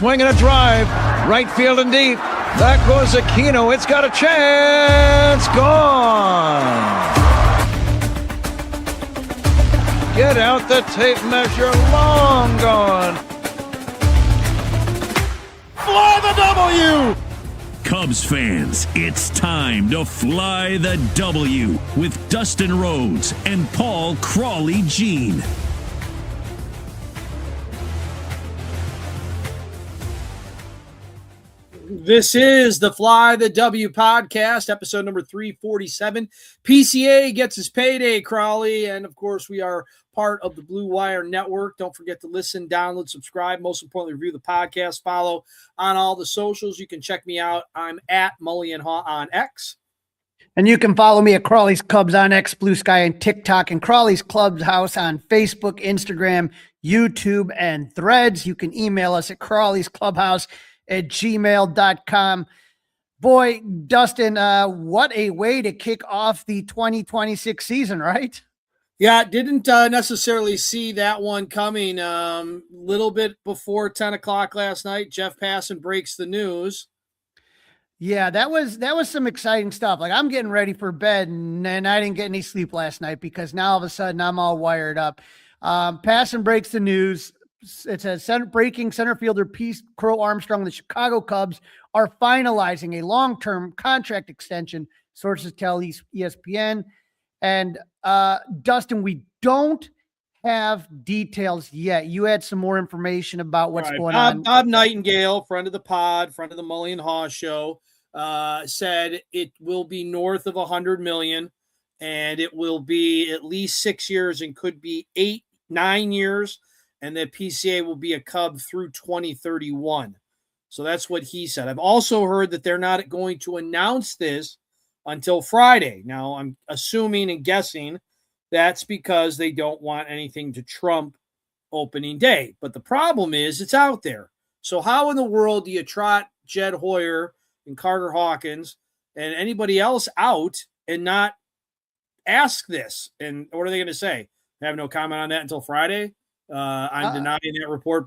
swing and a drive. Right field and deep. That goes Aquino. It's got a chance. Gone. Get out the tape measure. Long gone. Fly the W! Cubs fans, it's time to fly the W with Dustin Rhodes and Paul Crawly Jean. This is the Fly the W podcast, episode number 347. PCA gets his payday, Crawly, and of course we are part of the Blue Wire Network. Don't forget to listen, download, subscribe. Most importantly, review the podcast. Follow on all the socials. You can check me out. I'm at Mullion Haw on X. And you can follow me at Crawly's Cubs on X, Blue Sky, and TikTok, and Crawly's Clubhouse on Facebook, Instagram, YouTube, and Threads. You can email us at crawlysclubhouse@gmail.com. Boy, Dustin, what a way to kick off the 2026 season, right? Yeah, didn't necessarily see that one coming. Little bit before 10 o'clock last night, Jeff Passan breaks the news. Yeah, that was some exciting stuff. Like, I'm getting ready for bed, and I didn't get any sleep last night because now all of a sudden I'm all wired up. Passan breaks the news. It says breaking center fielder Pete Crow Armstrong, the Chicago Cubs are finalizing a long-term contract extension, sources tell ESPN. And Dustin, we don't have details yet. You had some more information about what's going on. Bob Nightingale, friend of the pod, friend of the Mullion Haw show, said it will be north of $100 million, and it will be at least 6 years and could be 8-9 years, and that PCA will be a Cub through 2031. So that's what he said. I've also heard that they're not going to announce this until Friday. Now, I'm assuming and guessing that's because they don't want anything to trump opening day. But the problem is it's out there. So how in the world do you trot Jed Hoyer and Carter Hawkins and anybody else out and not ask this? And what are they going to say? I have no comment on that until Friday. I'm denying that report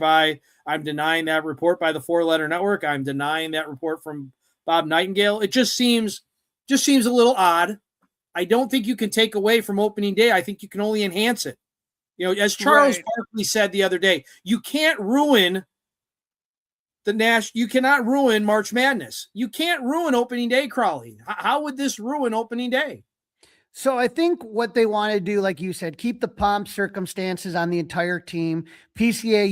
by the Four-Letter Network. I'm denying that report from Bob Nightingale. It just seems a little odd. I don't think you can take away from opening day. I think you can only enhance it. You know, as Charles Barkley said the other day, you can't ruin you cannot ruin March Madness. You can't ruin opening day, Crawly. How would this ruin opening day? So I think what they want to do, like you said, keep the pomp circumstances on the entire team. PCA,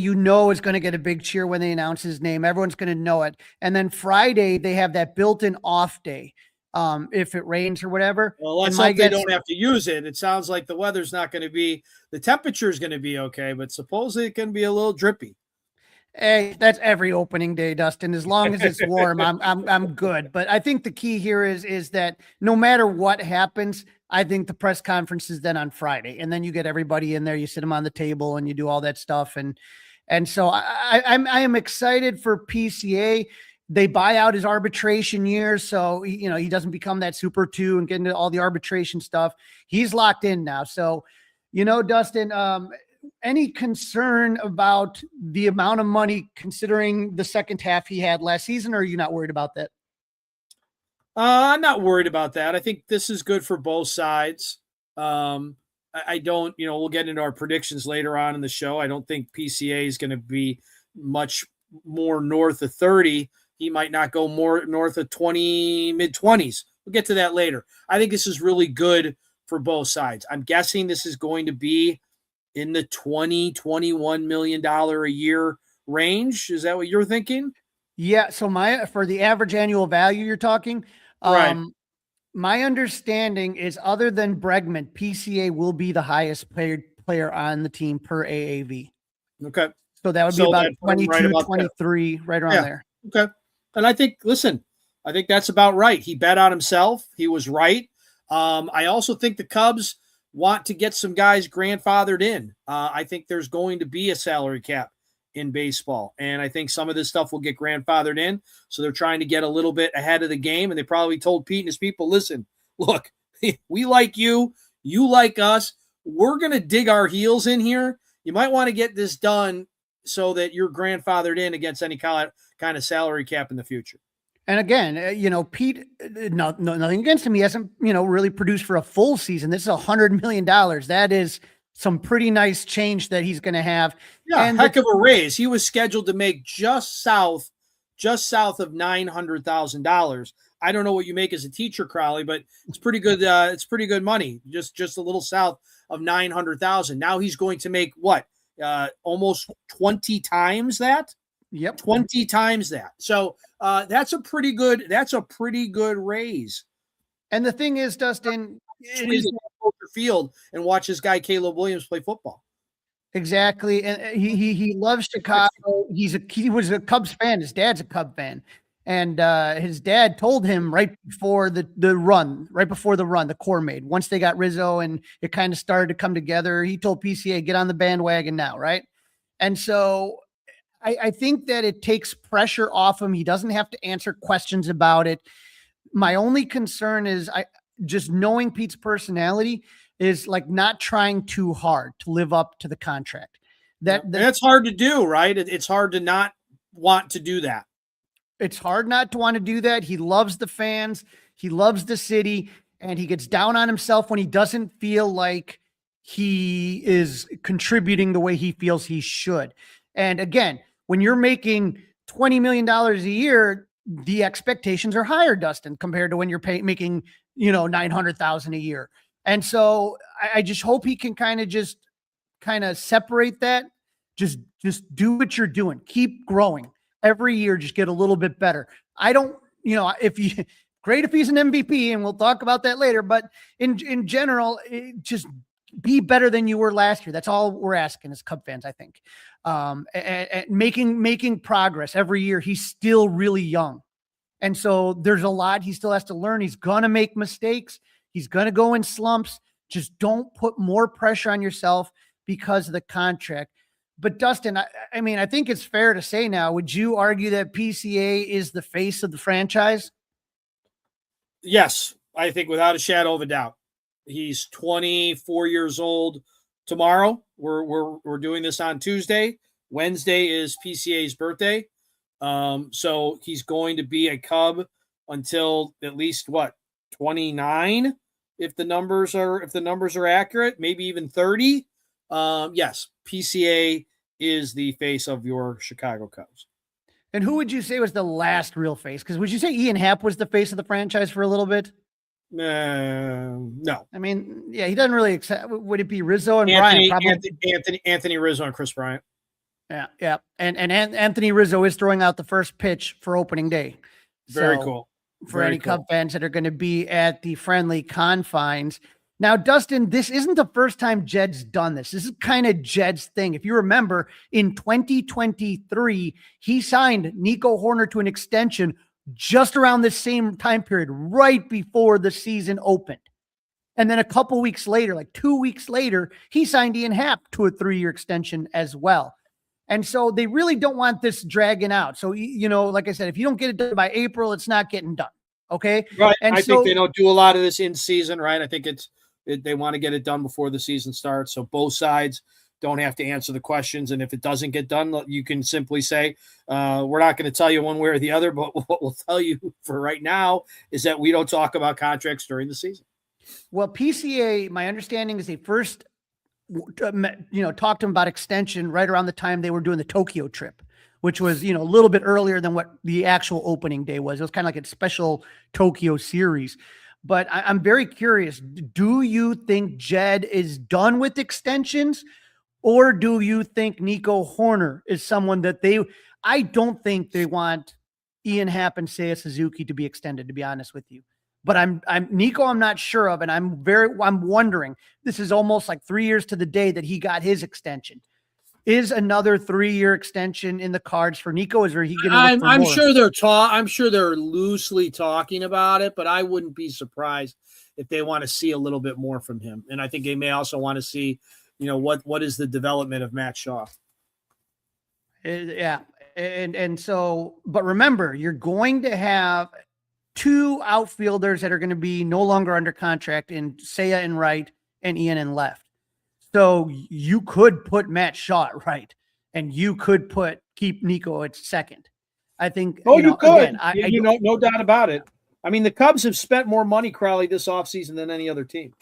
is going to get a big cheer when they announce his name. Everyone's going to know it. And then Friday, they have that built-in off day. If it rains or whatever. Well, let's hope they don't have to use it. It sounds like the weather's not going to be, the temperature is going to be okay, but supposedly it can be a little drippy. Hey, that's every opening day, Dustin. As long as it's warm, I'm good. But I think the key here is that no matter what happens, I think the press conference is then on Friday, and then you get everybody in there, you sit them on the table, and you do all that stuff. And so I am excited for PCA. They buy out his arbitration years, so he doesn't become that Super 2 and get into all the arbitration stuff. He's locked in now. So, Dustin, any concern about the amount of money considering the second half he had last season, or are you not worried about that? I'm not worried about that. I think this is good for both sides. I don't, we'll get into our predictions later on in the show. I don't think PCA is going to be much more north of 30. He might not go more north of 20, mid-20s. We'll get to that later. I think this is really good for both sides. I'm guessing this is going to be in the $20-21 million a year range. Is that what you're thinking? Yeah. So for the average annual value you're talking, right. My understanding is other than Bregman, PCA will be the highest player on the team per AAV. Okay. So that would be about 22, 23, right around there. Okay. And I think that's about right. He bet on himself. He was right. I also think the Cubs want to get some guys grandfathered in. I think there's going to be a salary cap in baseball, and I think some of this stuff will get grandfathered in. So they're trying to get a little bit ahead of the game, and they probably told Pete and his people, listen, look, we like you. You like us. We're going to dig our heels in here. You might want to get this done so that you're grandfathered in against any kind of salary cap in the future. And again, Pete, nothing against him. He hasn't, really produced for a full season. This is $100 million. That is some pretty nice change that he's going to have. Yeah, and heck of a raise. He was scheduled to make just south of $900,000. I don't know what you make as a teacher, Crawly, but it's pretty good. It's pretty good money. Just a little south of 900,000. Now he's going to make what? Almost 20 times that. Yep, 20 times that. So that's a pretty good raise. And the thing is, Dustin, field and watch this guy Caleb Williams play football. Exactly, and he loves Chicago. He was a Cubs fan. His dad's a Cub fan, and his dad told him right before the run, the core made. Once they got Rizzo and it kind of started to come together, he told PCA, get on the bandwagon now, right? And so I think that it takes pressure off him. He doesn't have to answer questions about it. My only concern is just knowing Pete's personality is like not trying too hard to live up to the contract. That's hard to do, right? It's hard to not want to do that. It's hard not to want to do that. He loves the fans. He loves the city, and he gets down on himself when he doesn't feel like he is contributing the way he feels he should. And again, when you're making $20 million a year, the expectations are higher, Dustin, compared to when you're making, $900,000 a year. And so I just hope he can kind of separate that. Just do what you're doing. Keep growing every year. Just get a little bit better. I don't, great if he's an MVP, and we'll talk about that later. But in general, just be better than you were last year. That's all we're asking as Cub fans, I think. And making progress every year. He's still really young. And so there's a lot he still has to learn. He's going to make mistakes. He's going to go in slumps. Just don't put more pressure on yourself because of the contract. But Dustin, I think it's fair to say now, would you argue that PCA is the face of the franchise? Yes, I think without a shadow of a doubt. He's 24 years old tomorrow. We're doing this on Tuesday. Wednesday is PCA's birthday. So he's going to be a Cub until at least 29, if the numbers are accurate, maybe even 30. Yes, PCA is the face of your Chicago Cubs. And who would you say was the last real face? Because would you say Ian Happ was the face of the franchise for a little bit? No. I mean, yeah, he doesn't really accept. Would it be Rizzo and Bryant? Anthony Rizzo and Chris Bryant. Yeah. And Anthony Rizzo is throwing out the first pitch for opening day. Very cool. For any Cub fans that are going to be at the friendly confines. Now, Dustin, this isn't the first time Jed's done this. This is kind of Jed's thing. If you remember, in 2023, he signed Nico Horner to an extension just around the same time period, right before the season opened. And then a couple weeks later, like 2 weeks later, he signed Ian Happ to a 3-year extension as well. And so they really don't want this dragging out. So, like I said, if you don't get it done by April, it's not getting done. Okay. Right. And I think they don't do a lot of this in season, right? I think they want to get it done before the season starts. So both sides don't have to answer the questions. And if it doesn't get done, you can simply say, we're not going to tell you one way or the other, but what we'll tell you for right now is that we don't talk about contracts during the season. Well, PCA, my understanding is they first talked to him about extension right around the time they were doing the Tokyo trip, which was, a little bit earlier than what the actual opening day was. It was kind of like a special Tokyo series. But I'm very curious. Do you think Jed is done with extensions, or do you think Nico Horner is someone that I don't think they want Ian Happ and Seiya Suzuki to be extended, to be honest with you. But I'm Nico, I'm not sure of. And I'm wondering, this is almost like 3 years to the day that he got his extension. Is another 3-year extension in the cards for Nico? Is he going to? I'm sure they're loosely talking about it, but I wouldn't be surprised if they want to see a little bit more from him. And I think they may also want to see, what is the development of Matt Shaw. Yeah, and so, but remember, you're going to have 2 outfielders that are going to be no longer under contract in Seiya in right and Ian in left. So you could put Matt Shaw at right and you could keep Nico at second. I think. Oh, you could. Again, no doubt about it. I mean, the Cubs have spent more money, Crawly, this offseason than any other team.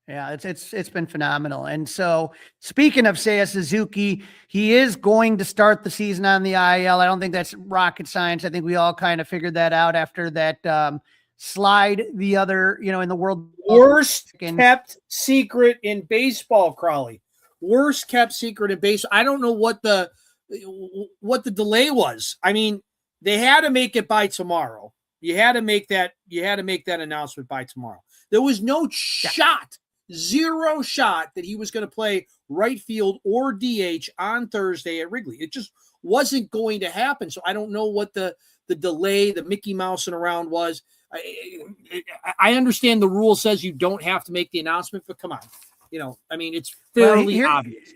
Yeah, it's been phenomenal. And so, speaking of Seiya Suzuki, he is going to start the season on the IL. I don't think that's rocket science. I think we all kind of figured that out after that slide the other, in the world. Worst kept secret in baseball, Crawly. Worst kept secret in baseball. I don't know what the delay was. I mean, they had to make it by tomorrow. You had to make that announcement by tomorrow. There was no shot. Zero shot that he was going to play right field or DH on Thursday at Wrigley. It just wasn't going to happen. So I don't know what the delay, the Mickey Mousing around was. I understand the rule says you don't have to make the announcement, but come on. It's fairly obvious.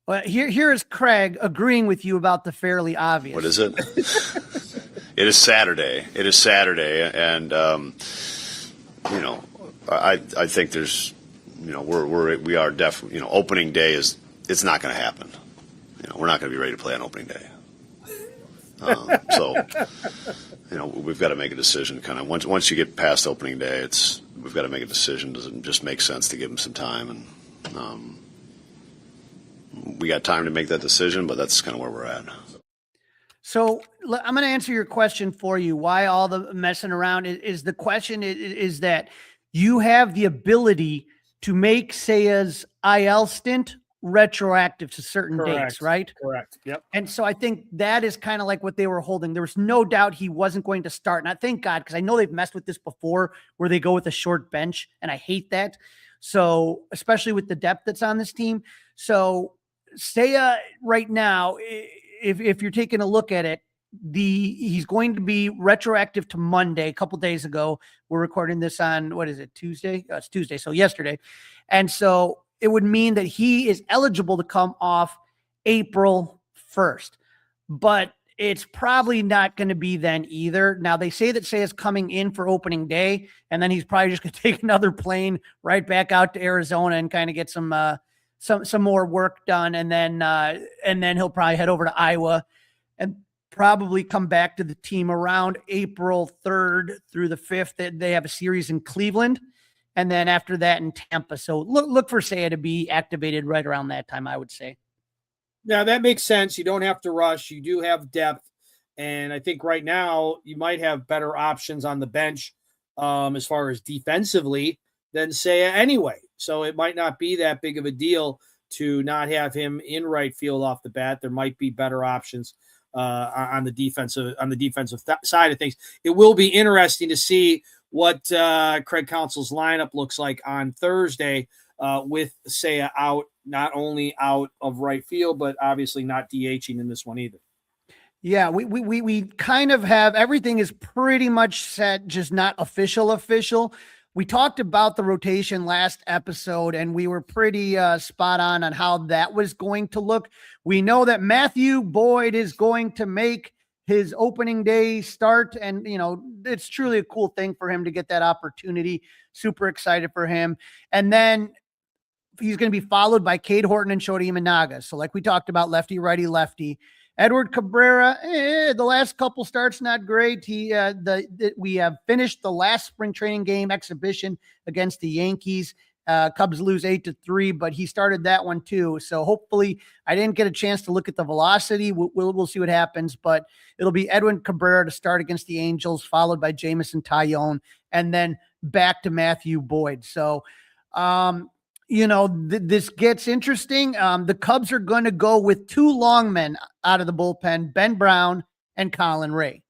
Well, here is Craig agreeing with you about the fairly obvious. What is it? It is Saturday. And, I think there's, we are definitely, opening day it's not going to happen. We're not going to be ready to play on opening day. So, we've got to make a decision kind of once you get past opening day, we've got to make a decision. Does it just make sense to give them some time? And, we got time to make that decision, but that's kind of where we're at. So I'm going to answer your question for you. Why all the messing around is the question is that you have the ability to make Seiya's IL stint retroactive to certain dates, right? Correct. Yep. And so I think that is kind of like what they were holding. There was no doubt he wasn't going to start. And I thank God, because I know they've messed with this before where they go with a short bench, and I hate that. So especially with the depth that's on this team. So Seiya right now, if you're taking a look at it, he's going to be retroactive to Monday. A couple days ago, we're recording this on, what is it, Tuesday? It's Tuesday, so yesterday. And so it would mean that he is eligible to come off April 1st, but it's probably not going to be then either. Now they say that Seiya's coming in for opening day, and then he's probably just going to take another plane right back out to Arizona and kind of get some more work done. And then he'll probably head over to Iowa and probably come back to the team around April 3rd through the 5th. They have a series in Cleveland, and then after that in Tampa. So look for Seiya to be activated right around that time, I would say. Now that makes sense. You don't have to rush. You do have depth. And I think right now you might have better options on the bench as far as defensively than Seiya anyway. So it might not be that big of a deal to not have him in right field off the bat. There might be better options on the defensive side of things. It will be interesting to see what Craig Counsell's lineup looks like on Thursday with Seiya out, not only out of right field, but obviously not DHing in this one either. Yeah, we kind of have everything is pretty much set, just not official. We talked about the rotation last episode, and we were pretty spot on how that was going to look. We know that Matthew Boyd is going to make his opening day start, and, it's truly a cool thing for him to get that opportunity. Super excited for him. And then he's going to be followed by Cade Horton and Shota Imanaga. So like we talked about, lefty, righty, lefty. Edward Cabrera, the last couple starts, not great. We have finished the last spring training game exhibition against the Yankees. Cubs lose 8-3, but he started that one too. So hopefully, I didn't get a chance to look at the velocity. We'll see what happens, but it'll be Edwin Cabrera to start against the Angels, followed by Jamison Tyone, and then back to Matthew Boyd. So, this gets interesting. The Cubs are going to go with two long men out of the bullpen, Ben Brown and Colin Ray.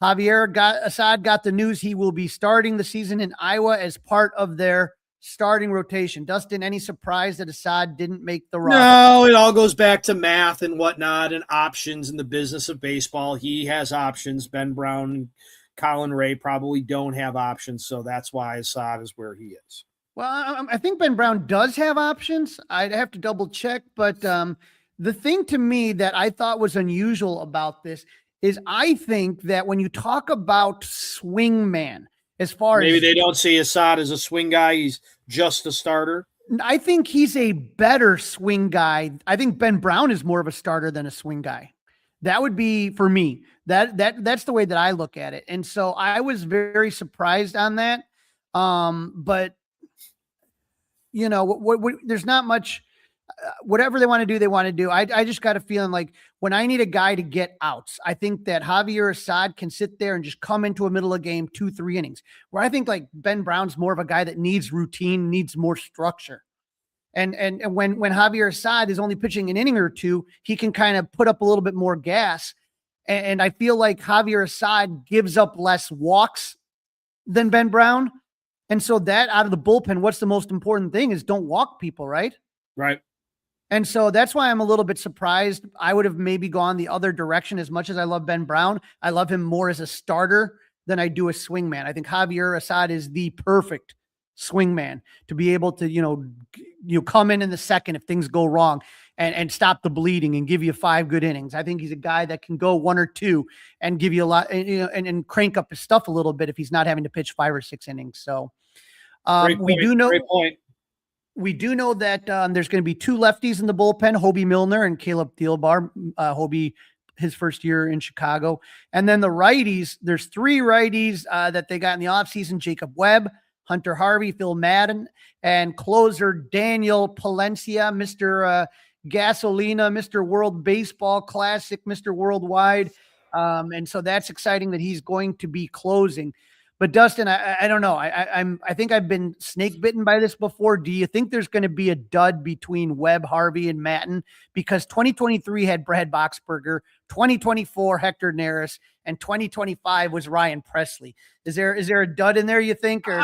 Javier Assad got the news he will be starting the season in Iowa as part of their starting rotation. Dustin, any surprise that Assad didn't make the roster? No, it all goes back to math and whatnot and options in the business of baseball. He has options. Ben Brown and Colin Ray probably don't have options, so that's why Assad is where he is. Well, I think Ben Brown does have options. I'd have to double check, but the thing to me that I thought was unusual about this is I think that when you talk about swing man, as far maybe as they don't see Assad as a swing guy, he's just a starter. I think he's a better swing guy. I think Ben Brown is more of a starter than a swing guy. That would be for me. That's the way that I look at it. And so I was very surprised on that. But you know, there's not much. Whatever they want to do, they want to do. I just got a feeling like when I need a guy to get outs, I think that Javier Assad can sit there and just come into a middle of game 2-3 innings. Where I think like Ben Brown's more of a guy that needs routine, needs more structure. And when Javier Assad is only pitching an inning or two, he can kind of put up a little bit more gas. And I feel like Javier Assad gives up less walks than Ben Brown. And so that out of the bullpen, what's the most important thing is don't walk people, right? Right. And so that's why I'm a little bit surprised. I would have maybe gone the other direction. As much as I love Ben Brown, I love him more as a starter than I do a swingman. I think Javier Assad is the perfect swingman to be able to, you come in the second if things go wrong and stop the bleeding and give you 5 good innings. I think he's a guy that can go 1 or 2 and give you a lot, and crank up his stuff a little bit if he's not having to pitch 5 or 6 innings. So we do know. Great point. We do know that there's going to be 2 lefties in the bullpen, Hobie Milner and Caleb Thielbar. Hobie, his first year in Chicago. And then the righties, there's 3 righties that they got in the offseason, Jacob Webb, Hunter Harvey, Phil Madden, and closer Daniel Palencia, Mr. Gasolina, Mr. World Baseball Classic, Mr. Worldwide. And so that's exciting that he's going to be closing. But Dustin, I don't know. I think I've been snake bitten by this before. Do you think there's going to be a dud between Webb, Harvey, and Matten? Because 2023 had Brad Boxberger, 2024 Hector Neris, and 2025 was Ryan Presley. Is there a dud in there? You think? Or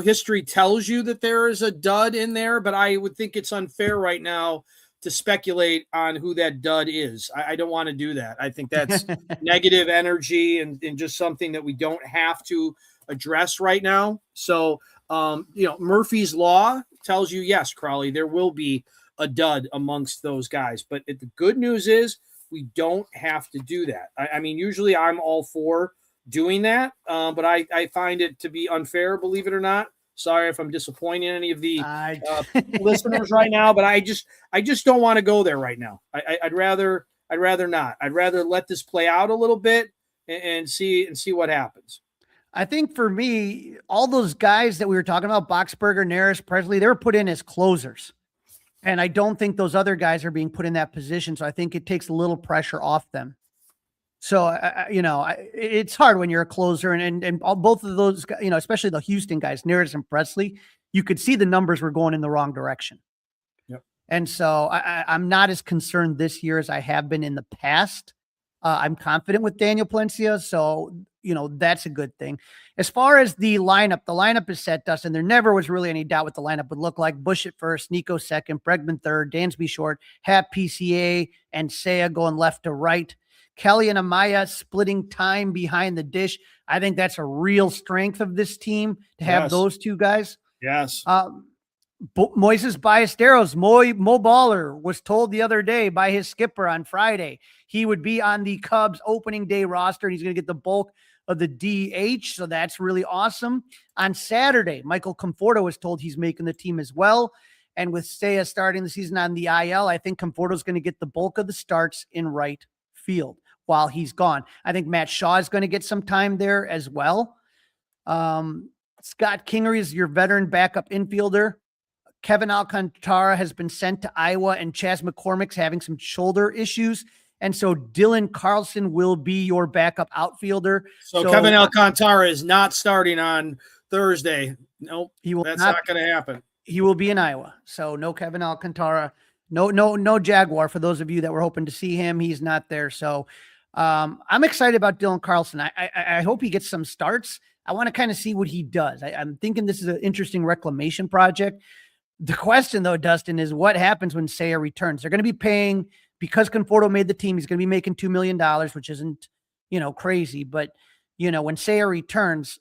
history tells you that there is a dud in there, but I would think it's unfair right now to speculate on who that dud is. I don't want to do that. I think that's negative energy and just something that we don't have to address right now. So, Murphy's Law tells you, yes, Crawly, there will be a dud amongst those guys. But the good news is we don't have to do that. I mean, usually I'm all for doing that, but I find it to be unfair, believe it or not. Sorry if I'm disappointing any of the listeners right now, but I just don't want to go there right now. I'd rather not. I'd rather let this play out a little bit and see what happens. I think for me, all those guys that we were talking about, Boxberger, Neris, Presley, they were put in as closers. And I don't think those other guys are being put in that position. So I think it takes a little pressure off them. So, it's hard when you're a closer and both of those, especially the Houston guys, Neris and Presley, you could see the numbers were going in the wrong direction. Yep. And so I'm not as concerned this year as I have been in the past. I'm confident with Daniel Palencia. So, that's a good thing. As far as the lineup is set, Dustin. There never was really any doubt what the lineup would look like. Bush at first, Nico second, Bregman third, Dansby short, Hap, PCA, and Seiya going left to right. Kelly and Amaya splitting time behind the dish. I think that's a real strength of this team to have those 2 guys. Yes. Moises Ballesteros, Mo Baller, was told the other day by his skipper on Friday he would be on the Cubs opening day roster and he's going to get the bulk of the DH. So that's really awesome. On Saturday, Michael Conforto was told he's making the team as well. And with Seiya starting the season on the IL, I think Conforto is going to get the bulk of the starts in right field while he's gone. I think Matt Shaw is going to get some time there as well. Scott Kingery is your veteran backup infielder. Kevin Alcantara has been sent to Iowa, and Chas McCormick's having some shoulder issues. And so Dylan Carlson will be your backup outfielder. So Kevin Alcantara is not starting on Thursday. Nope, that's not going to happen. He will be in Iowa. So no Kevin Alcantara, no Jaguar. For those of you that were hoping to see him, he's not there. So I'm excited about Dylan Carlson. I hope he gets some starts. I want to kind of see what he does. I'm thinking this is an interesting reclamation project. The question, though, Dustin, is what happens when Seiya returns? They're going to be paying, because Conforto made the team, he's going to be making $2 million, which isn't, crazy. But, when Seiya returns,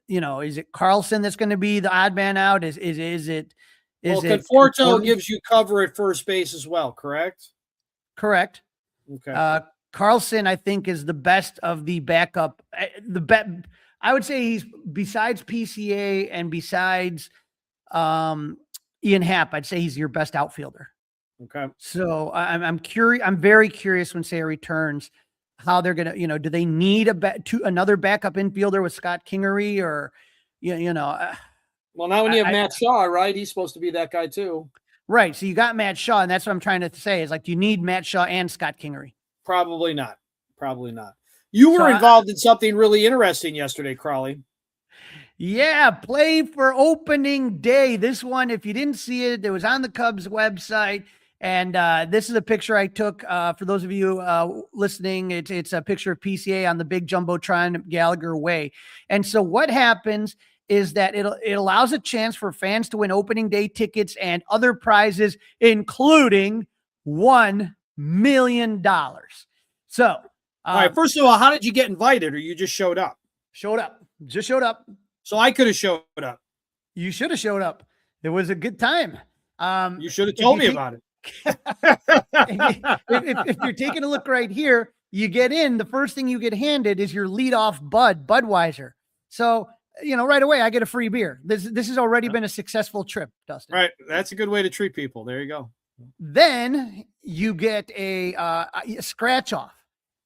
is it Carlson that's going to be the odd man out? Is it? Conforto gives you cover at first base as well, correct? Correct. Okay. Carlson, I think, is the best of the backup. I would say he's, besides PCA and besides Ian Happ, I'd say he's your best outfielder. Okay. So I'm curious. I'm very curious when Seiya returns, how they're gonna, do they need another backup infielder with Scott Kingery or, Well, now when you have Matt Shaw, right? He's supposed to be that guy too. Right. So you got Matt Shaw, and that's what I'm trying to say is like, do you need Matt Shaw and Scott Kingery? Probably not. Probably not. You were involved in something really interesting yesterday, Crawly. Yeah, play for opening day. This one, if you didn't see it, it was on the Cubs website. And this is a picture I took for those of you listening. It's a picture of PCA on the big Jumbotron Gallagher Way. And so what happens is that it allows a chance for fans to win opening day tickets and other prizes, including $1 million. So, all right, first of all, how did you get invited, or you just showed up? Just showed up. So I could have showed up. You should have showed up. It was a good time. You should have told me about it. if you're taking a look right here, you get in. The first thing you get handed is your leadoff Budweiser. So, right away, I get a free beer. This has already been a successful trip, Dustin. Right. That's a good way to treat people. There you go. Then you get a scratch off.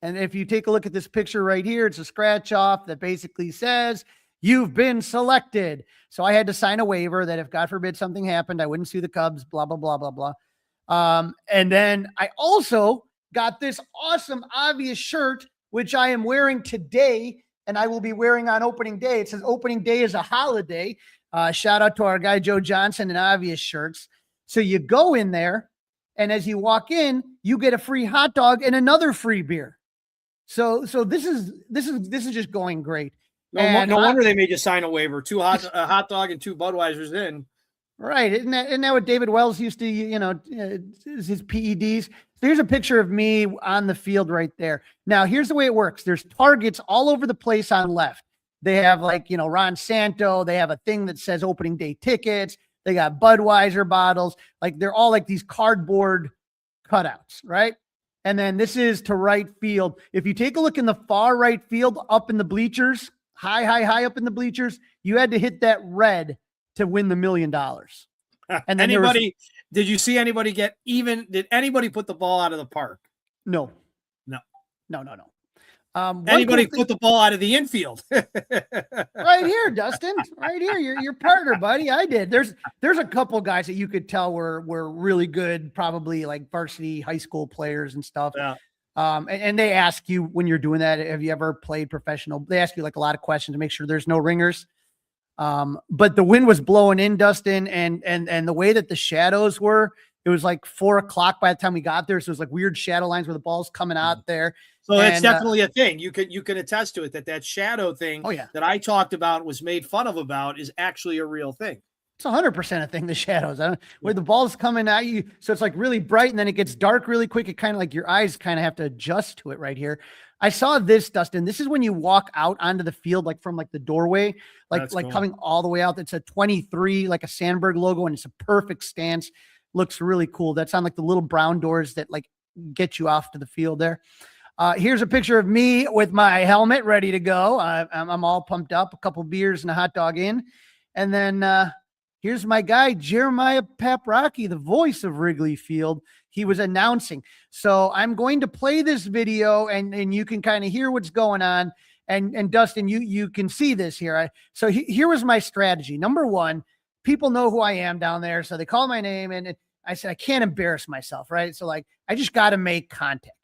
And if you take a look at this picture right here, it's a scratch off that basically says you've been selected. So I had to sign a waiver that if God forbid something happened, I wouldn't sue the Cubs, blah, blah, blah, blah, blah. And then I also got this awesome obvious shirt, which I am wearing today, and I will be wearing on opening day. It says opening day is a holiday. Shout out to our guy, Joe Johnson, and obvious shirts. So you go in there, and as you walk in, you get a free hot dog and another free beer. So this is just going great. No wonder they made you sign a waiver. A hot dog and 2 Budweisers in. Right. Isn't that what David Wells used to, his PEDs? So here's a picture of me on the field right there. Now, here's the way it works. There's targets all over the place on left. They have Ron Santo. They have a thing that says opening day tickets. They got Budweiser bottles. Like they're all like these cardboard cutouts, right? And then this is to right field. If you take a look in the far right field, up in the bleachers, high up in the bleachers, you had to hit that red to win the $1 million. And then did you see anybody did anybody put the ball out of the park? No. Anybody put the ball out of the infield? Right here, Dustin, right here. Your partner, buddy. I did. There's a couple guys that you could tell were really good, probably like varsity high school players and stuff. Yeah. And they ask you when you're doing that, have you ever played professional? They ask you like a lot of questions to make sure there's no ringers. But the wind was blowing in, Dustin, and the way that the shadows were, it was like 4:00 by the time we got there. So it was like weird shadow lines where the ball's coming out there. So that's definitely a thing. You can attest to it that shadow thing that I talked about was made fun of about is actually a real thing. It's 100% a thing. The shadows, where the ball's coming at you. So it's like really bright and then it gets dark really quick. It kind of like your eyes kind of have to adjust to it right here. I saw this, Dustin. This is when you walk out onto the field, like from like the doorway, like cool. Coming all the way out. It's a 23, like a Sandberg logo, and it's a perfect stance. Looks really cool. That's on like the little brown doors that like get you off to the field there. Here's a picture of me with my helmet ready to go. I'm all pumped up, a couple beers and a hot dog in. And then here's my guy, Jeremiah Paprocki, the voice of Wrigley Field. He was announcing. So I'm going to play this video and you can kind of hear what's going on. And Dustin, you can see this here. So here was my strategy. Number one, people know who I am down there. So they call my name and I said, I can't embarrass myself. Right. So like, I just got to make contact.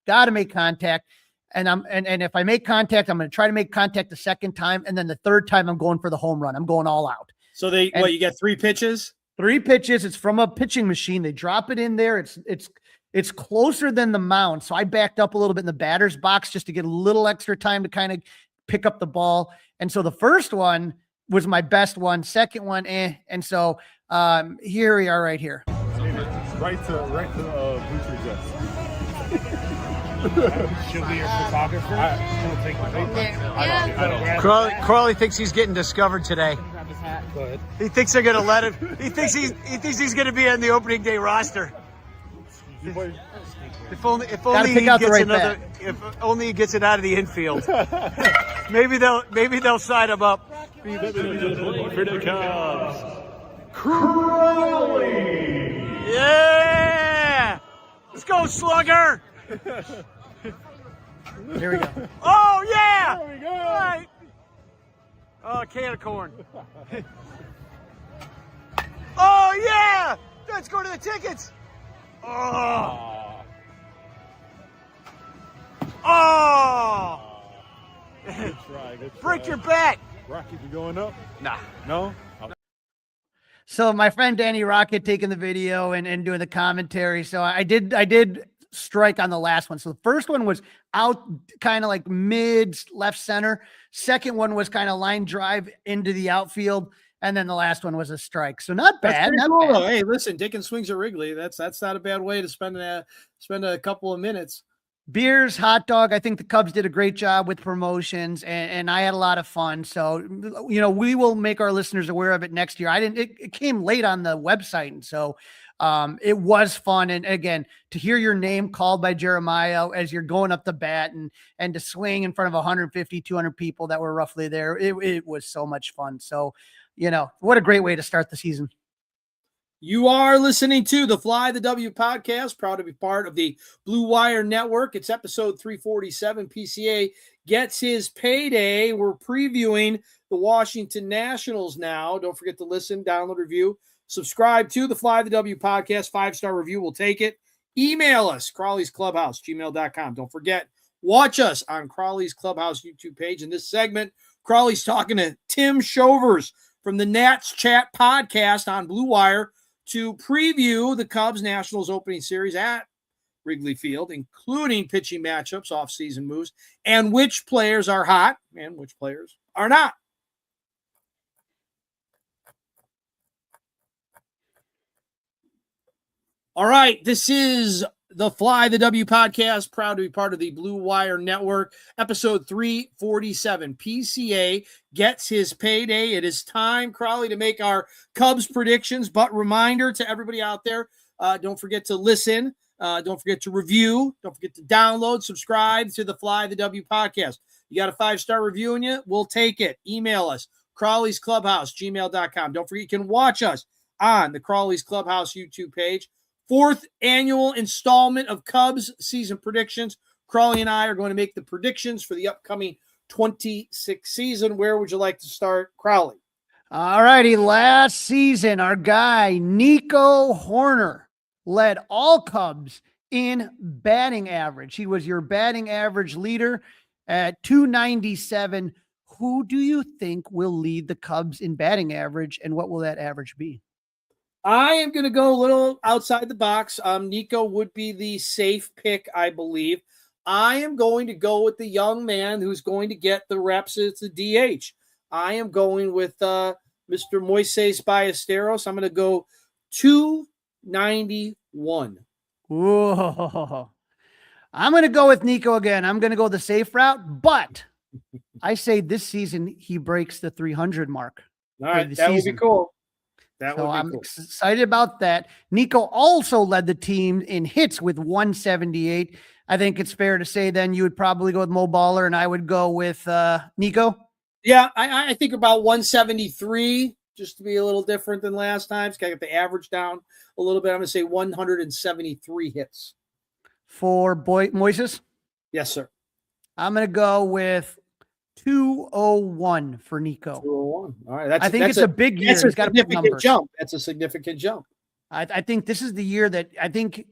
And if I make contact, I'm going to try to make contact the second time. And then the third time I'm going for the home run. I'm going all out. So you get 3 pitches? 3 pitches. It's from a pitching machine. They drop it in there. It's closer than the mound. So I backed up a little bit in the batter's box just to get a little extra time to kind of pick up the ball. And so the first one was my best one. Second one, And so here we are right here. Right to Butcher Jets. She'll be your photographer. I don't think I don't. Crawly thinks he's getting discovered today. Go ahead. He thinks they're going to let him. He thinks he's going to be on the opening day roster. If only he gets it out of the infield. maybe they'll sign him up. For the Cubs, Crawly. Yeah! Let's go, Slugger! Here we go. Oh, yeah! There we go. All right. Oh, can of corn. Oh, yeah! Let's go to the tickets. Oh! Oh! Good try. Good try. Break your back. Rocket, you going up? Nah. No? So my friend Danny Rocket taking the video and doing the commentary. So I did strike on the last one. So the first one was out kind of like mid left center. Second one was kind of line drive into the outfield. And then the last one was a strike. So not That's bad. pretty Not cool, bad. though. Hey, listen, Dickens swings at Wrigley. That's not a bad way to spend a couple of minutes. Beers, hot dog. I think the Cubs did a great job with promotions, and I had a lot of fun. So, we will make our listeners aware of it next year. It came late on the website. And so it was fun. And again, to hear your name called by Jeremiah as you're going up the bat and to swing in front of 150, 200 people that were roughly there, it was so much fun. So, what a great way to start the season. You are listening to the Fly the W podcast, proud to be part of the Blue Wire Network. It's episode 347. PCA gets his payday. We're previewing the Washington Nationals now. Don't forget to listen, download, review, subscribe to the Fly the W podcast. 5-star review, we'll take it. Email us, Crawly's Clubhouse, gmail.com. Don't forget, watch us on Crawly's Clubhouse YouTube page. In this segment, Crawly's talking to Tim Shovers from the Nats Chat podcast on Blue Wire to preview the Cubs Nationals opening series at Wrigley Field, including pitching matchups, off-season moves, and which players are hot and which players are not. All right, this is the Fly the W podcast, proud to be part of the Blue Wire Network, episode 347. PCA gets his payday. It is time, Crawly, to make our Cubs predictions, but reminder to everybody out there, don't forget to listen, don't forget to review, don't forget to download, subscribe to the Fly the W podcast. You got a 5-star review in you? We'll take it. Email us, Crawly's Clubhouse, gmail.com. Don't forget, you can watch us on the Crawly's Clubhouse YouTube page. 4th annual installment of Cubs season predictions. Crawly and I are going to make the predictions for the upcoming 26 season. Where would you like to start, Crawly? All righty. Last season, our guy, Nico Horner, led all Cubs in batting average. He was your batting average leader at 297. Who do you think will lead the Cubs in batting average, and what will that average be? I am going to go a little outside the box. Nico would be the safe pick, I believe. I am going to go with the young man who's going to get the reps as the DH. I am going with Mr. Moises Ballesteros. I'm going to go 291. Whoa. I'm going to go with Nico again. I'm going to go the safe route, but I say this season he breaks the 300 mark. All right, that would be cool. I'm excited about that. Nico also led the team in hits with 178. I think it's fair to say then you would probably go with Mo Baller and I would go with Nico. Yeah, I think about 173, just to be a little different than last time. Got to get the average down a little bit. I'm going to say 173 hits. For Moises? Yes, sir. I'm going to go with 201 for Nico. 201. All right. I think it's a big year. That's a significant jump. That's a significant jump. I think this is the year that I think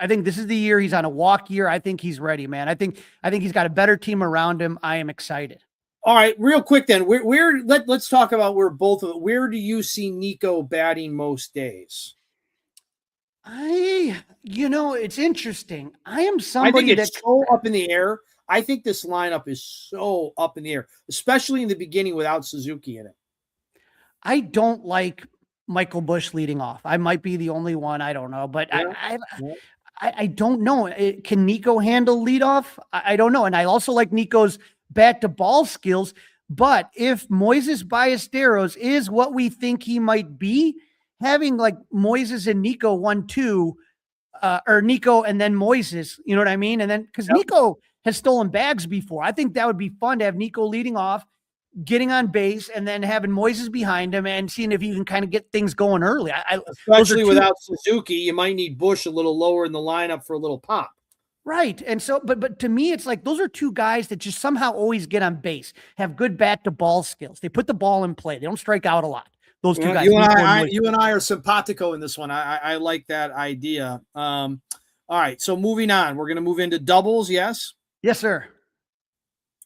this is the year he's on a walk year. I think he's ready, man. I think he's got a better team around him. I am excited. All right, real quick then. Let's talk about where do you see Nico batting most days? It's interesting. I am I somebody think it's so up in the air. I think this lineup is so up in the air, especially in the beginning without Suzuki in it. I don't like Michael Busch leading off. I might be the only one. I don't know, but Yeah. I don't know. Can Nico handle leadoff? I don't know. And I also like Nico's bat to ball skills. But if Moises Ballesteros is what we think he might be, having like Moises and Nico 1-2, or Nico and then Moises, you know what I mean? And then because Nico has stolen bags before, I think that would be fun to have Nico leading off. getting on base and then having Moises behind him and seeing if you can kind of get things going early. Especially without Suzuki, you might need Bush a little lower in the lineup for a little pop. Right. And so, but to me, it's like, those are two guys that just somehow always get on base, have good bat to ball skills. They put the ball in play. They don't strike out a lot. Those two guys. You and I are simpatico in this one. I like that idea. All right. So moving on, we're going to move into doubles. Yes. Yes, sir.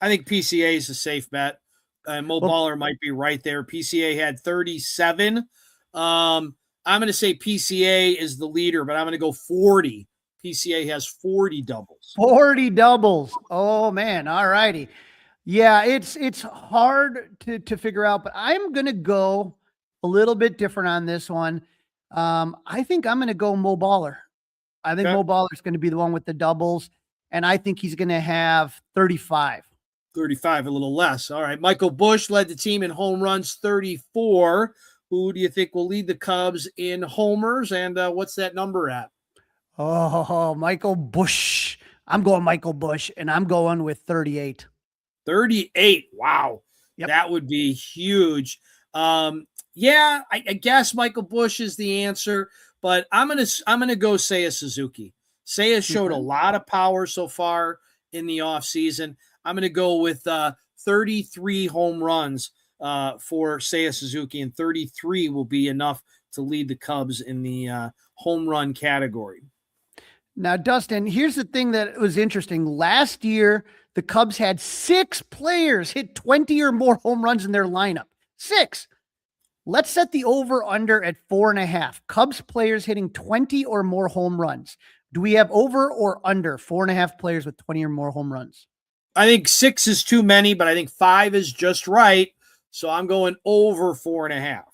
I think PCA is a safe bet. Mo Baller might be right there. PCA had 37. I'm going to say PCA is the leader, but I'm going to go 40. PCA has 40 doubles. 40 doubles. Oh, man. All righty. Yeah, it's hard to figure out, but I'm going to go a little bit different on this one. I think I'm going to go Mo Baller. I think Mo Baller is going to be the one with the doubles, and I think he's going to have 35. 35, a little less. All right. Michael Bush led the team in home runs, 34. Who do you think will lead the Cubs in homers? And what's that number at? Oh, Michael Bush. I'm going Michael Bush, and I'm going with 38. 38. Wow. Yep. That would be huge. Yeah, I guess Michael Bush is the answer, but I'm gonna go Seiya Suzuki. Seiya showed a lot of power so far in the offseason. I'm going to go with 33 home runs for Seiya Suzuki, and 33 will be enough to lead the Cubs in the home run category. Now, Dustin, here's the thing that was interesting. Last year, the Cubs had 6 players hit 20 or more home runs in their lineup. 6. Let's set the over-under at 4.5. Cubs players hitting 20 or more home runs. Do we have over or under 4.5 players with 20 or more home runs? I think 6 is too many, but I think 5 is just right. So I'm going over 4.5.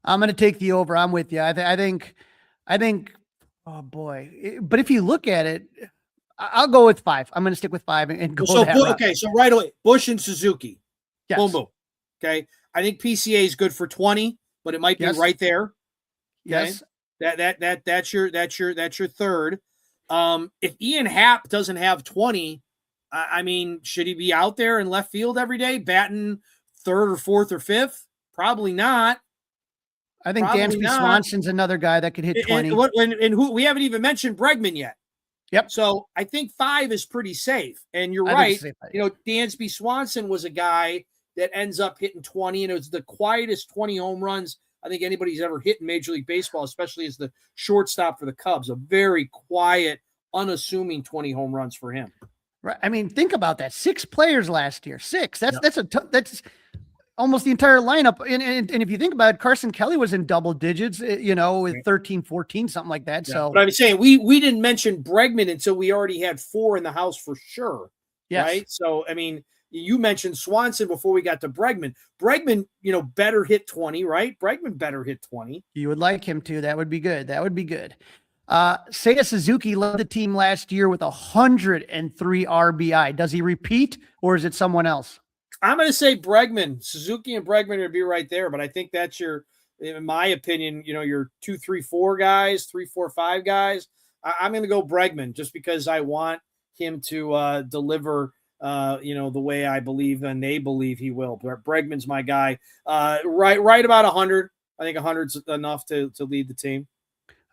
I'm going to take the over. I'm with you. I think, oh boy. But if you look at it, I'll go with 5. I'm going to stick with 5 and go that route. Okay. So right away, Bush and Suzuki. Yes. Boom, boom. Okay. I think PCA is good for 20, but it might be right there. Okay? Yes. That's your third. If Ian Happ doesn't have 20, I mean, should he be out there in left field every day, batting third or fourth or fifth? Probably not. I think Dansby Swanson's another guy that could hit 20. And who we haven't even mentioned Bregman yet. Yep. So I think 5 is pretty safe. And you're right. Dansby Swanson was a guy that ends up hitting 20, and it was the quietest 20 home runs I think anybody's ever hit in Major League Baseball, especially as the shortstop for the Cubs. A very quiet, unassuming 20 home runs for him. Right. I mean, think about that. 6 players last year. 6. That's almost the entire lineup. And if you think about it, Carson Kelly was in double digits, with 13, 14, something like that. Yeah. So, but I'm saying we didn't mention Bregman until we already had 4 in the house for sure. Yes. Right. So, I mean, you mentioned Swanson before we got to Bregman. Bregman, better hit 20, right? Bregman better hit 20. You would like him to. That would be good. Seiya Suzuki led the team last year with 103 RBI. Does he repeat, or is it someone else? I'm going to say Bregman. Suzuki and Bregman are going to be right there, but I think that's in my opinion, your 2, 3, 4 guys, 3, 4, 5 guys. I'm going to go Bregman just because I want him to deliver, the way I believe and they believe he will. Bregman's my guy. Right about 100. I think 100's enough to lead the team.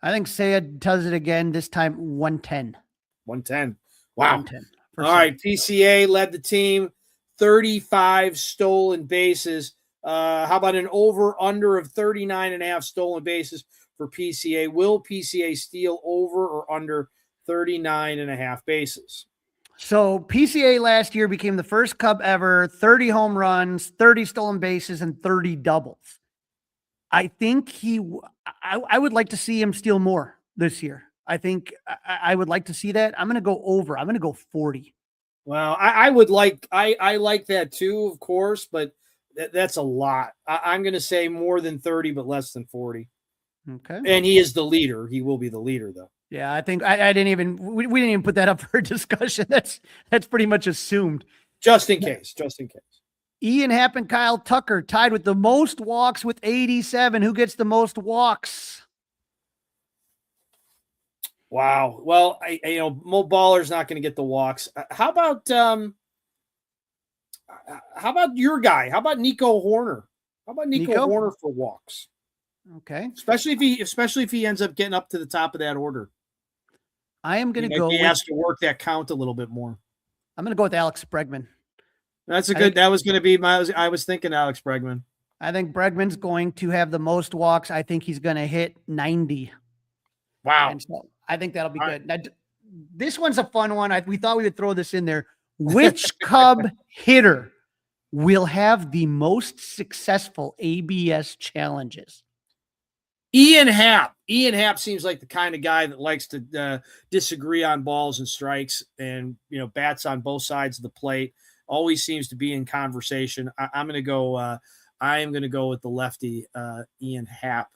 I think Seiya does it again, this time 110. 110. Wow. 110. All right. PCA led the team, 35 stolen bases. How about an over-under of 39.5 stolen bases for PCA? Will PCA steal over or under 39.5 bases? So PCA last year became the first Cub ever, 30 home runs, 30 stolen bases, and 30 doubles. I think I would like to see him steal more this year. I think I would like to see that. I'm going to go over. I'm going to go 40. Well, I would like, I like that too, of course, but that's a lot. I'm going to say more than 30, but less than 40. Okay. And he is the leader. He will be the leader though. Yeah. I think we didn't even put that up for discussion. That's pretty much assumed. Just in case. Ian Happ and Kyle Tucker tied with the most walks with 87. Who gets the most walks? Wow. Well, Mo Baller's not going to get the walks. How about How about your guy? How about Nico Horner? How about Nico Nico? Horner for walks? Okay. Especially if he ends up getting up to the top of that order. I am going He to might go be with, asked to work that count a little bit more. I'm going to go with Alex Bregman. That's a good. That was going to be my. I was thinking Alex Bregman. I think Bregman's going to have the most walks. I think he's going to hit 90. Wow. And so I think that'll be All good. Now, this one's a fun one. We thought we would throw this in there. Which Cub hitter will have the most successful ABS challenges? Ian Happ. Ian Happ seems like the kind of guy that likes to disagree on balls and strikes, and bats on both sides of the plate. Always seems to be in conversation. I'm going to go. I am going to go with the lefty Ian Happ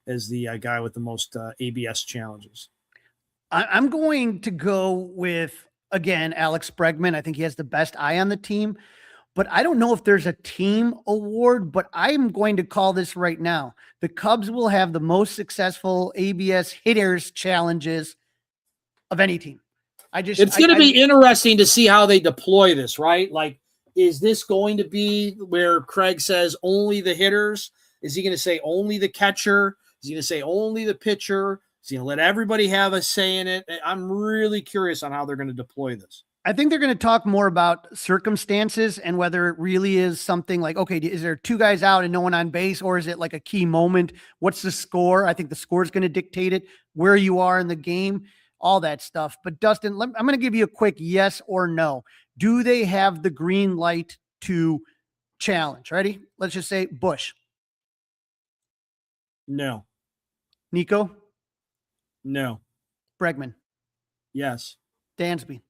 as the guy with the most ABS challenges. I'm going to go with, again, Alex Bregman. I think he has the best eye on the team, but I don't know if there's a team award, but I'm going to call this right now. The Cubs will have the most successful ABS hitters challenges of any team. It's going to be interesting to see how they deploy this, right? Like, is this going to be where Craig says only the hitters? Is he going to say only the catcher? Is he going to say only the pitcher? Is he going to let everybody have a say in it? I'm really curious on how they're going to deploy this. I think they're going to talk more about circumstances and whether it really is something like, okay, is there two guys out and no one on base, or is it like a key moment? What's the score? I think the score is going to dictate it, where you are in the game, all that stuff. But Dustin, I'm going to give you a quick yes or no. Do they have the green light to challenge? Ready? Let's just say Bush. No. Nico? No. Bregman? Yes. Dansby?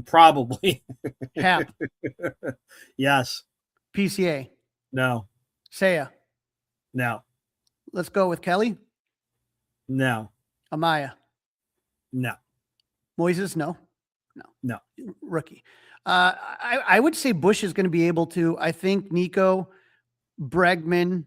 Probably. Happ? Yes. PCA? No. Seiya? No. Let's go with Kelly? No. Amaya? No. Moises? No. No. Rookie. I would say Bush is going to be able to. I think Nico, Bregman.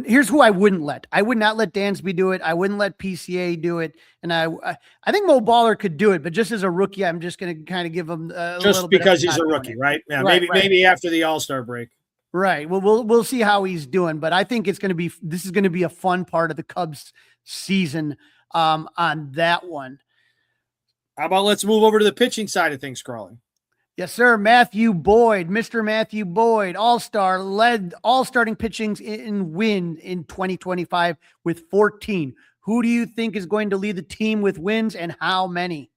Here's who I wouldn't let. I would not let Dansby do it. I wouldn't let PCA do it. And I think Mo Baller could do it, but just as a rookie, I'm just going to kind of give him a just because he's a rookie, right? Yeah, right, maybe after the All-Star break. Right. Well, we'll see how he's doing, but I think this is going to be a fun part of the Cubs season on that one. How about let's move over to the pitching side of things, Crawly? Yes, sir. Matthew Boyd, Mr. Matthew Boyd, all-star, led all starting pitchings in win in 2025 with 14. Who do you think is going to lead the team with wins, and how many?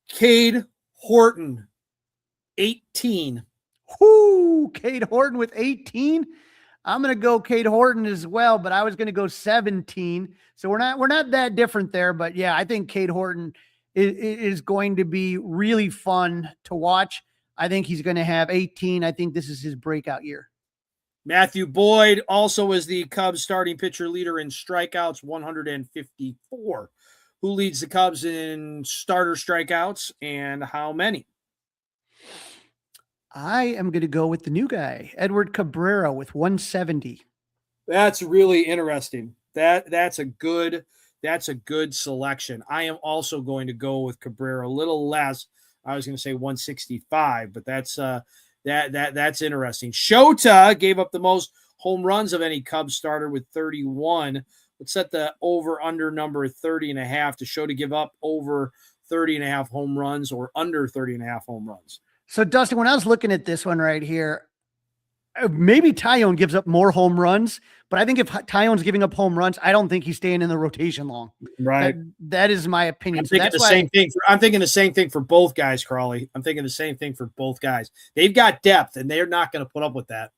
Cade Horton, 18. Whoo, Cade Horton with 18. I'm going to go Cade Horton as well, but I was going to go 17. So we're not that different there, but yeah, I think Cade Horton is going to be really fun to watch. I think he's going to have 18. I think this is his breakout year. Matthew Boyd also is the Cubs starting pitcher leader in strikeouts, 154. Who leads the Cubs in starter strikeouts, and how many? I am going to go with the new guy, Edward Cabrera, with 170. That's really interesting. That's a good selection. I am also going to go with Cabrera, a little less. I was going to say 165, but that's interesting. Shota gave up the most home runs of any Cubs starter with 31. Let's set the over-under number at 30.5 to Shota give up over 30.5 home runs or under 30.5 home runs. So, Dustin, when I was looking at this one right here, maybe Tyone gives up more home runs, but I think if Tyone's giving up home runs, I don't think he's staying in the rotation long. Right. That is my opinion. I'm thinking the same thing for both guys, Crawly. I'm thinking the same thing for both guys. They've got depth, and they're not going to put up with that.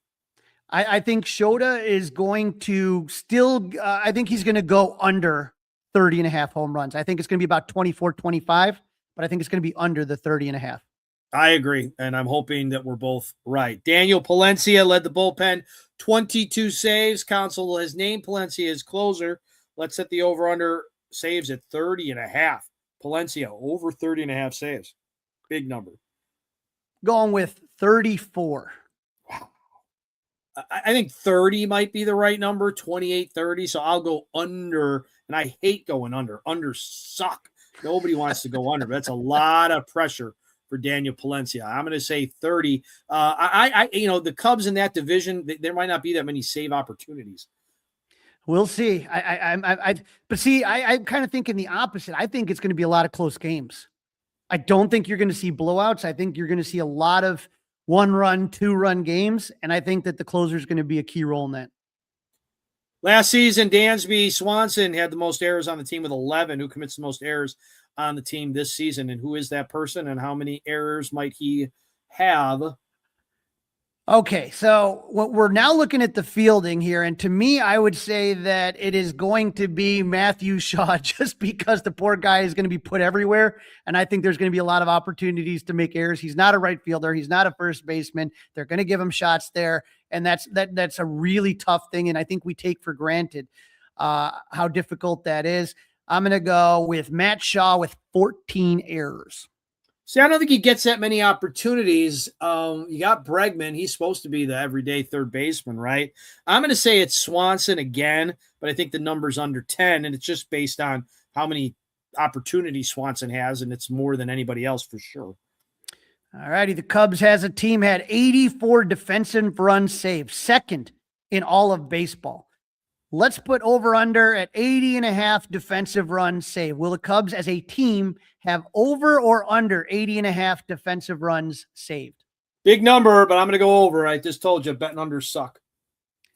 I think Shota is going to still, I think he's going to go under 30.5 home runs. I think it's going to be about 24, 25, but I think it's going to be under the 30.5. I agree, and I'm hoping that we're both right. Daniel Palencia led the bullpen, 22 saves. Council has named Palencia as closer. Let's set the over-under saves at 30.5. Palencia, over 30.5 saves. Big number. Going with 34. Wow. I think 30 might be the right number, 28, 30, so I'll go under, and I hate going under. Unders suck. Nobody wants to go under, but that's a lot of pressure for Daniel Palencia. I'm going to say 30. The Cubs in that division, there might not be that many save opportunities. We'll see. But see, I'm kind of thinking the opposite. I think it's going to be a lot of close games. I don't think you're going to see blowouts. I think you're going to see a lot of 1-run, 2-run games. And I think that the closer is going to be a key role in that. Last season, Dansby Swanson had the most errors on the team with 11. Who commits the most errors on the team this season? And who is that person? And how many errors might he have? Okay, so we're now looking at the fielding here, and to me, I would say that it is going to be Matthew Shaw, just because the poor guy is going to be put everywhere, and I think there's going to be a lot of opportunities to make errors. He's not a right fielder. He's not a first baseman. They're going to give him shots there, and that's a really tough thing, and I think we take for granted how difficult that is. I'm going to go with Matt Shaw with 14 errors. See, I don't think he gets that many opportunities. You got Bregman. He's supposed to be the everyday third baseman, right? I'm going to say it's Swanson again, but I think the number's under 10, and it's just based on how many opportunities Swanson has, and it's more than anybody else for sure. All righty. The Cubs had 84 defensive runs saved, second in all of baseball. Let's put over under at 80.5 defensive runs saved. Will the Cubs as a team have over or under 80.5 defensive runs saved? Big number, but I'm going to go over. I just told you, betting unders suck.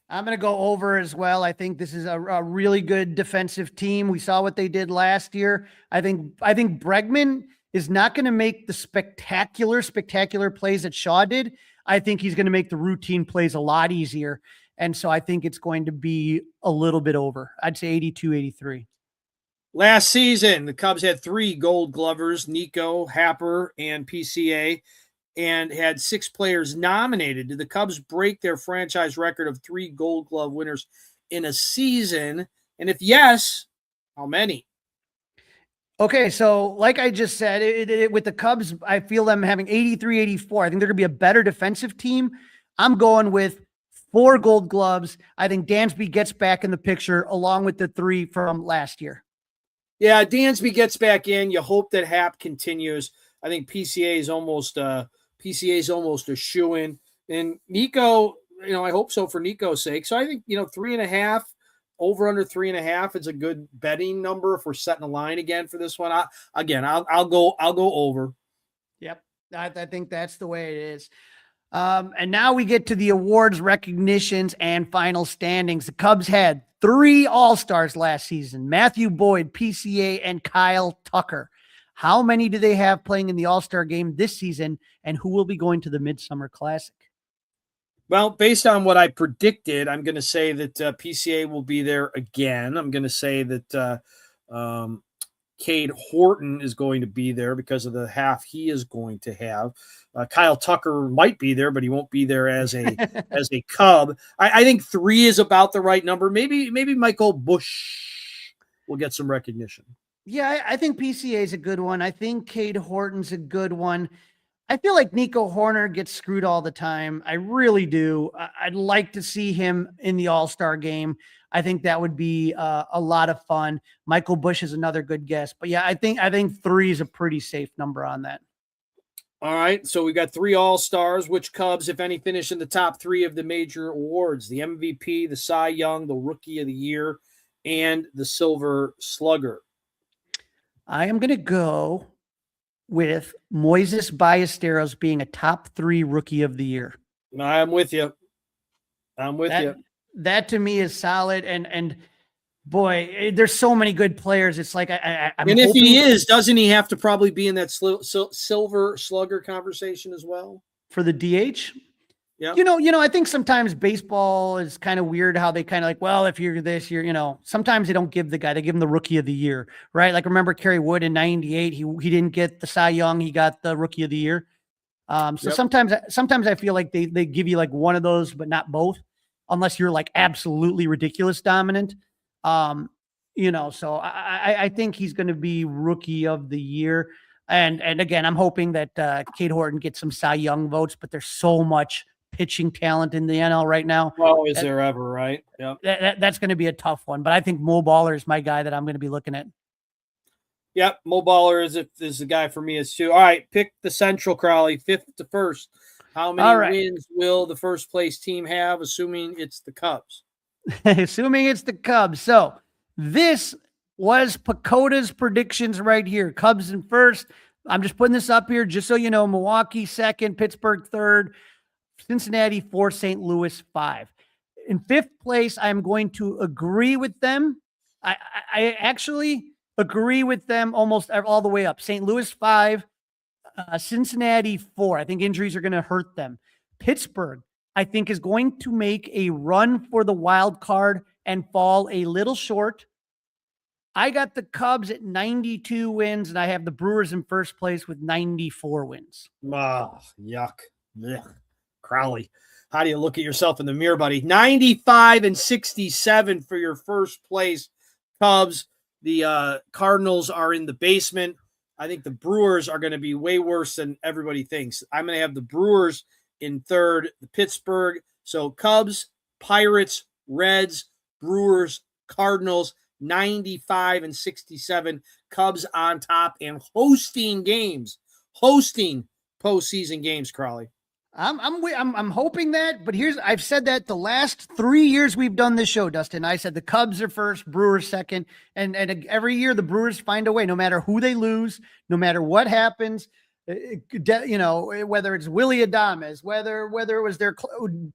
I'm going to go over as well. I think this is a really good defensive team. We saw what they did last year. I think Bregman is not going to make the spectacular plays that Shaw did. I think he's going to make the routine plays a lot easier. And so I think it's going to be a little bit over. I'd say 82, 83. Last season, the Cubs had 3 Gold Glovers, Nico, Happer, and PCA, and had 6 players nominated. Did the Cubs break their franchise record of 3 Gold Glove winners in a season? And if yes, how many? Okay, so like I just said, with the Cubs, I feel them having 83, 84. I think they're going to be a better defensive team. I'm going with 4 Gold Gloves. I think Dansby gets back in the picture along with the 3 from last year. Yeah, Dansby gets back in. You hope that Hap continues. I think PCA is almost a shoo-in. And Nico, I hope so for Nico's sake. So I think 3.5, over under 3.5 is a good betting number if we're setting a line again for this one. I'll go over. Yep, I think that's the way it is. And now we get to the awards, recognitions, and final standings. The Cubs had 3 All-Stars last season: Matthew Boyd, PCA, and Kyle Tucker. How many do they have playing in the All-Star game this season, and who will be going to the Midsummer Classic? Well, based on what I predicted, I'm going to say that PCA will be there again. I'm going to say that Cade Horton is going to be there because of the half he is going to have. Kyle Tucker might be there, but he won't be there as a as a Cub. I think 3 is about the right number. Maybe Michael Busch will get some recognition. Yeah, I think PCA is a good one. I think Cade Horton's a good one. I feel like Nico Horner gets screwed all the time. I really do. I'd like to see him in the All-Star game. I think that would be a lot of fun. Michael Busch is another good guess. But yeah, I think 3 is a pretty safe number on that. All right, so we got 3 All-Stars. Which Cubs, if any, finish in the top 3 of the major awards? The MVP, the Cy Young, the Rookie of the Year, and the Silver Slugger. I am going to go with Moises Ballesteros being a top 3 Rookie of the Year. I'm with you. That to me is solid. And boy, there's so many good players. It's like I'm and if hoping, he is, doesn't he have to probably be in that Silver Slugger conversation as well for the DH? Yeah. I think sometimes baseball is kind of weird how they kind of like, well, if you're this, sometimes they don't give the guy, they give him the Rookie of the Year, right? Like remember Kerry Wood in '98, he didn't get the Cy Young, he got the Rookie of the Year. Sometimes I feel like they give you like one of those, but not both, unless you're like absolutely ridiculous dominant. So I think he's going to be Rookie of the Year. And again, I'm hoping that Cade Horton gets some Cy Young votes, but there's so much pitching talent in the NL right now. Oh, is there ever, right? Yeah. That's going to be a tough one, but I think Mo Baller is my guy that I'm going to be looking at. Yep, Mo Baller is the guy for me as too. All right, pick the Central, Crawly, 5th to 1st. How many All right. wins will the first place team have, assuming it's the Cubs? Assuming it's the Cubs. So this was Pacoda's predictions right here. Cubs in first. I'm just putting this up here just so you know. Milwaukee second, Pittsburgh third, Cincinnati fourth, St. Louis 5. In 5th place, I'm going to agree with them. I actually agree with them almost all the way up. St. Louis 5, Cincinnati 4. I think injuries are going to hurt them. Pittsburgh, I think, is going to make a run for the wild card and fall a little short. I got the Cubs at 92 wins, and I have the Brewers in first place with 94 wins. Oh, yuck. Ugh. Crawly, how do you look at yourself in the mirror, buddy? 95 and 67 for your first place Cubs. The Cardinals are in the basement. I think the Brewers are going to be way worse than everybody thinks. I'm going to have the Brewers in third, the Pittsburgh. So Cubs, Pirates, Reds, Brewers, Cardinals, 95 and 67. Cubs on top and hosting postseason games, Crawly. I'm hoping that, but I've said that the last 3 years we've done this show, Dustin. I said the Cubs are first, Brewers second, and every year the Brewers find a way, no matter who they lose, no matter what happens. Whether it's Willie Adames, whether it was their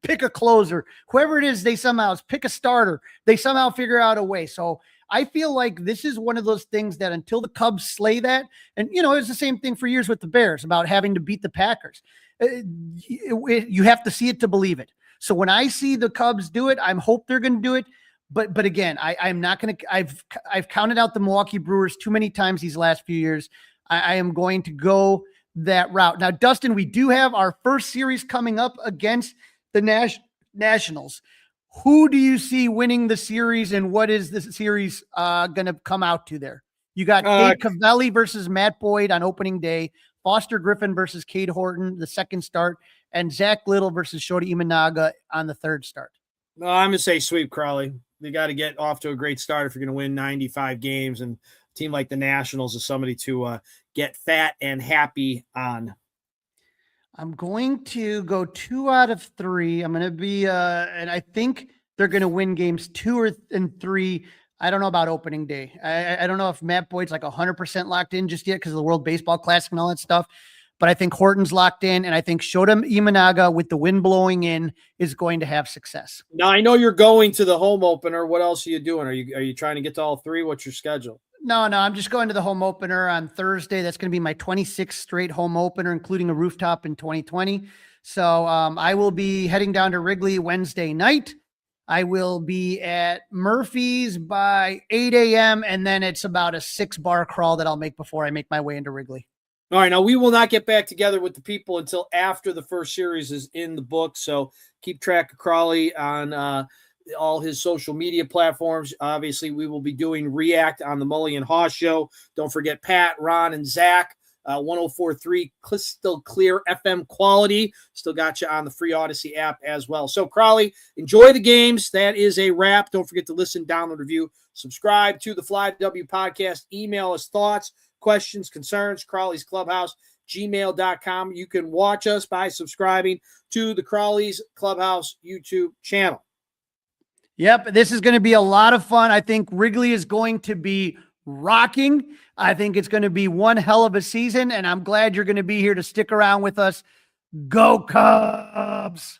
pick a closer, whoever it is, they somehow pick a starter. They somehow figure out a way. So I feel like this is one of those things that until the Cubs slay that, and it was the same thing for years with the Bears about having to beat the Packers. You have to see it to believe it. So when I see the Cubs do it, I hope they're going to do it. But again, I'm not going to. I've counted out the Milwaukee Brewers too many times these last few years. I am going to go that route. Now, Dustin, we do have our first series coming up against the Nationals. Who do you see winning the series, and what is this series going to come out to there? You got Cade Cavelli versus Matt Boyd on opening day, Foster Griffin versus Cade Horton, the second start, and Zach Little versus Shota Imanaga on the third start. No, I'm going to say sweep, Crawly. They got to get off to a great start if you're going to win 95 games, and a team like the Nationals is somebody to get fat and happy on. I'm going to go 2 out of 3. I'm going to be, and I think they're going to win games 2 and 3. I don't know about opening day. I don't know if Matt Boyd's like 100% locked in just yet because of the World Baseball Classic and all that stuff. But I think Horton's locked in, and I think Shota Imanaga, with the wind blowing in, is going to have success. Now, I know you're going to the home opener. What else are you doing? Are you trying to get to all 3? What's your schedule? No, I'm just going to the home opener on Thursday. That's going to be my 26th straight home opener, including a rooftop in 2020. So I will be heading down to Wrigley Wednesday night. I will be at Murphy's by 8 a.m., and then it's about a 6-bar crawl that I'll make before I make my way into Wrigley. All right, now we will not get back together with the people until after the first series is in the book, so keep track of Crawly on all his social media platforms. Obviously, we will be doing React on the Mully and Haw Show. Don't forget Pat, Ron, and Zach. 104.3 crystal clear FM quality. Still got you on the free Odyssey app as well. So, Crawly, enjoy the games. That is a wrap. Don't forget to listen, download, review, subscribe to the Fly W podcast. Email us thoughts, questions, concerns, Crawly's Clubhouse, gmail.com. You can watch us by subscribing to the Crawly's Clubhouse YouTube channel. Yep, this is going to be a lot of fun. I think Wrigley is going to be rocking. I think it's going to be one hell of a season, and I'm glad you're going to be here to stick around with us. Go Cubs!